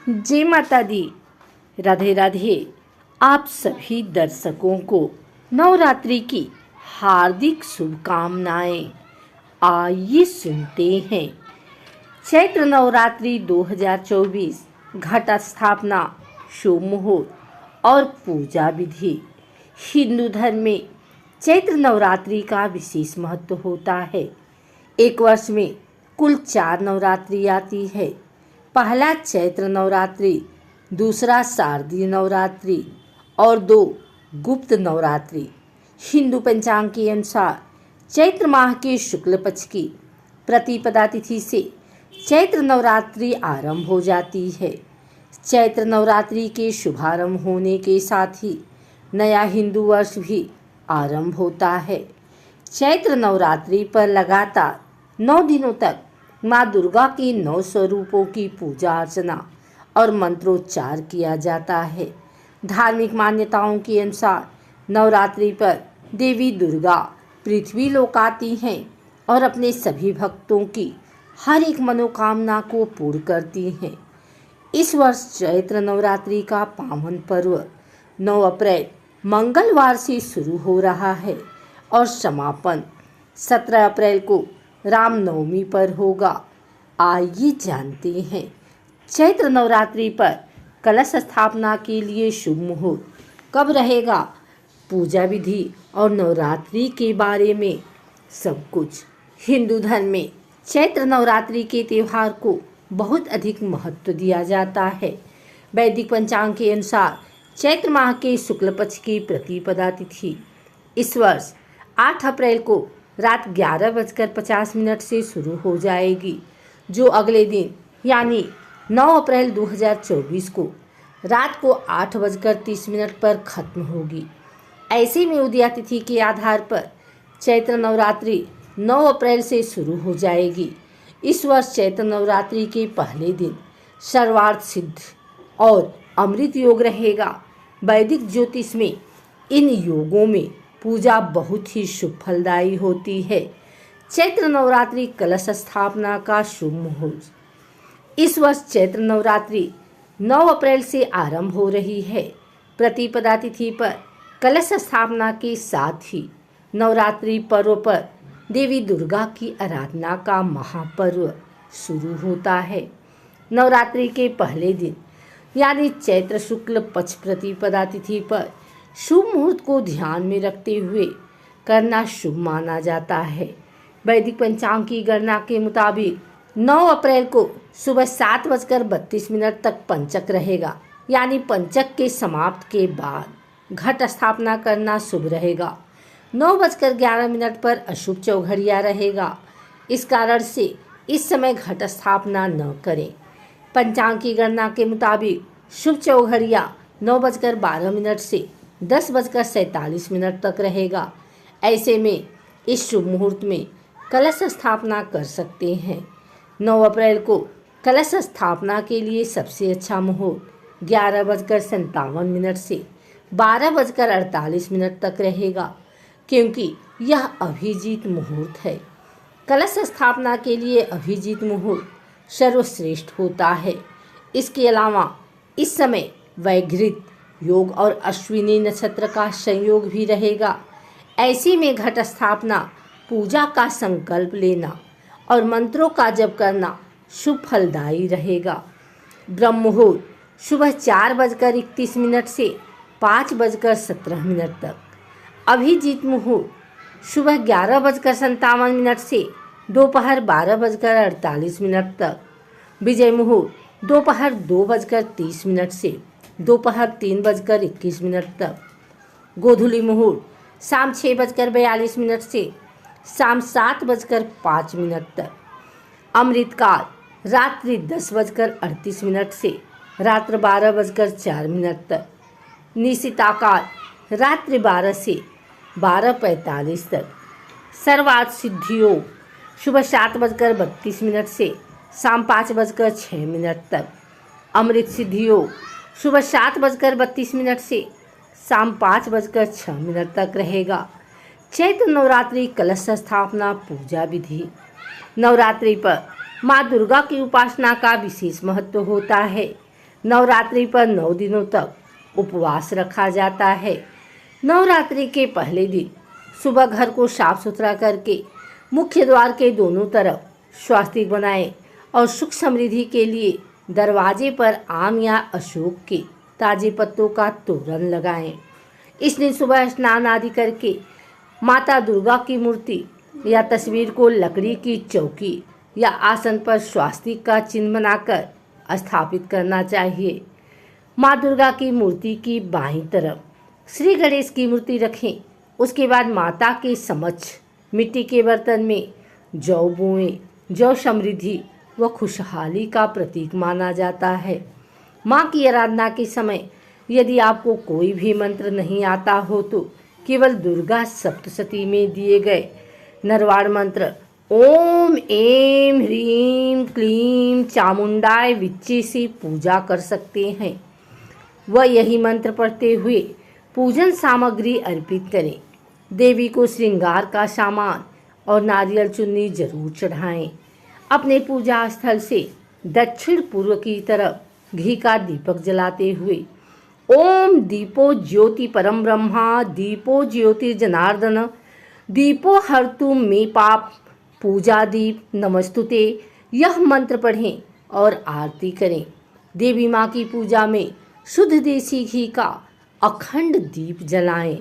जय माता दी। राधे राधे। आप सभी दर्शकों को नवरात्रि की हार्दिक शुभकामनाएं। आइए सुनते हैं। चैत्र नवरात्रि 2024 घट स्थापना, शुभ मुहूर्त और पूजा विधि। हिंदू धर्म में चैत्र नवरात्रि का विशेष महत्व होता है। एक वर्ष में कुल 4 नवरात्रि आती है। पहला चैत्र नवरात्रि, दूसरा शारदीय नवरात्रि और 2 गुप्त नवरात्रि। हिंदू पंचांग के अनुसार चैत्र माह के शुक्ल पक्ष की प्रतिपदा तिथि से चैत्र नवरात्रि आरंभ हो जाती है। चैत्र नवरात्रि के शुभारंभ होने के साथ ही नया हिंदू वर्ष भी आरंभ होता है। चैत्र नवरात्रि पर लगातार 9 दिनों तक माँ दुर्गा के 9 स्वरूपों की पूजा अर्चना और मंत्रोच्चार किया जाता है। धार्मिक मान्यताओं के अनुसार नवरात्रि पर देवी दुर्गा पृथ्वी लोक आती हैं और अपने सभी भक्तों की हर एक मनोकामना को पूर्ण करती हैं। इस वर्ष चैत्र नवरात्रि का पावन पर्व 9 अप्रैल मंगलवार से शुरू हो रहा है और समापन 17 अप्रैल को रामनवमी पर होगा। आइए जानते हैं चैत्र नवरात्रि पर कलश स्थापना के लिए शुभ मुहूर्त कब रहेगा, पूजा विधि और नवरात्रि के बारे में सब कुछ। हिंदू धर्म में चैत्र नवरात्रि के त्यौहार को बहुत अधिक महत्व दिया जाता है। वैदिक पंचांग के अनुसार चैत्र माह के शुक्ल पक्ष की प्रतिपदा तिथि इस वर्ष 8 अप्रैल को रात 11:50 से शुरू हो जाएगी, जो अगले दिन यानी 9 अप्रैल 2024 को रात को 8:30 पर खत्म होगी। ऐसे में उदया तिथि के आधार पर चैत्र नवरात्रि 9 अप्रैल से शुरू हो जाएगी। इस वर्ष चैत्र नवरात्रि के पहले दिन सर्वार्थ सिद्ध और अमृत योग रहेगा। वैदिक ज्योतिष में इन योगों में पूजा बहुत ही शुभ फलदायी होती है। चैत्र नवरात्रि कलश स्थापना का शुभ मुहूर्त इस वर्ष चैत्र नवरात्रि 9 अप्रैल से आरंभ हो रही है। प्रतिपदा तिथि पर कलश स्थापना के साथ ही नवरात्रि पर्व पर देवी दुर्गा की आराधना का महापर्व शुरू होता है। नवरात्रि के पहले दिन यानी चैत्र शुक्ल पक्ष प्रतिपदा तिथि पर शुभ मुहूर्त को ध्यान में रखते हुए करना शुभ माना जाता है। वैदिक पंचांग की गणना के मुताबिक 9 अप्रैल को सुबह 7:32 तक पंचक रहेगा, यानी पंचक के समाप्त के बाद घट स्थापना करना शुभ रहेगा। 9:11 पर अशुभ चौघड़िया रहेगा। इस कारण से इस समय घट स्थापना न करें। पंचांग की गणना के मुताबिक शुभ चौघड़िया 9:12 से 10:47 तक रहेगा। ऐसे में इस शुभ मुहूर्त में कलश स्थापना कर सकते हैं। 9 अप्रैल को कलश स्थापना के लिए सबसे अच्छा मुहूर्त 11:57 से 12:48 तक रहेगा, क्योंकि यह अभिजीत मुहूर्त है। कलश स्थापना के लिए अभिजीत मुहूर्त सर्वश्रेष्ठ होता है। इसके अलावा इस समय वैघृत योग और अश्विनी नक्षत्र का संयोग भी रहेगा। ऐसे में घट स्थापना, पूजा का संकल्प लेना और मंत्रों का जप करना शुभ फलदायी रहेगा। ब्रह्म मुहूर्त सुबह 4:31 से 5:17 तक। अभिजीत मुहूर्त सुबह 11:57 से दोपहर 12:48 तक। विजय मुहूर्त दोपहर 2:30 से दोपहर 3:21 तक। गोधूली मुहूर्त शाम 6:42 से शाम 7:05 तक। अमृतकाल रात्रि 10:38 से रात्र 12:04 तक। निशिताकाल रात्रि 12 से 12:45 तक। सर्वार्थ सिद्धि योग सुबह 7:32 से शाम 5:06 तक। अमृत सिद्धि योग सुबह 7:32 से शाम 5:06 तक रहेगा। चैत्र नवरात्रि कलश स्थापना पूजा विधि। नवरात्रि पर माँ दुर्गा की उपासना का विशेष महत्व होता है। नवरात्रि पर 9 दिनों तक उपवास रखा जाता है। नवरात्रि के पहले दिन सुबह घर को साफ सुथरा करके मुख्य द्वार के दोनों तरफ स्वास्तिक बनाएं और सुख समृद्धि के लिए दरवाजे पर आम या अशोक के ताजे पत्तों का तोरण लगाएं। इस दिन सुबह स्नान आदि करके माता दुर्गा की मूर्ति या तस्वीर को लकड़ी की चौकी या आसन पर स्वास्तिक का चिन्ह बनाकर स्थापित करना चाहिए। माँ दुर्गा की मूर्ति की बाईं तरफ श्री गणेश की मूर्ति रखें। उसके बाद माता के समक्ष मिट्टी के बर्तन में जौ बोएं। जौ समृद्धि व खुशहाली का प्रतीक माना जाता है। माँ की आराधना के समय यदि आपको कोई भी मंत्र नहीं आता हो तो केवल दुर्गा सप्तशती में दिए गए नरवाड़ मंत्र ओम ऐं ह्रीं क्लीं चामुंडाय विच्चे से पूजा कर सकते हैं। वह यही मंत्र पढ़ते हुए पूजन सामग्री अर्पित करें। देवी को श्रृंगार का सामान और नारियल चुन्नी जरूर चढ़ाएं। अपने पूजा स्थल से दक्षिण पूर्व की तरफ घी का दीपक जलाते हुए ओम दीपो ज्योति परम ब्रह्मा दीपो ज्योति जनार्दन दीपो हरतु मे पाप पूजा दीप नमस्तुते यह मंत्र पढ़ें और आरती करें। देवी माँ की पूजा में शुद्ध देसी घी का अखंड दीप जलाएं।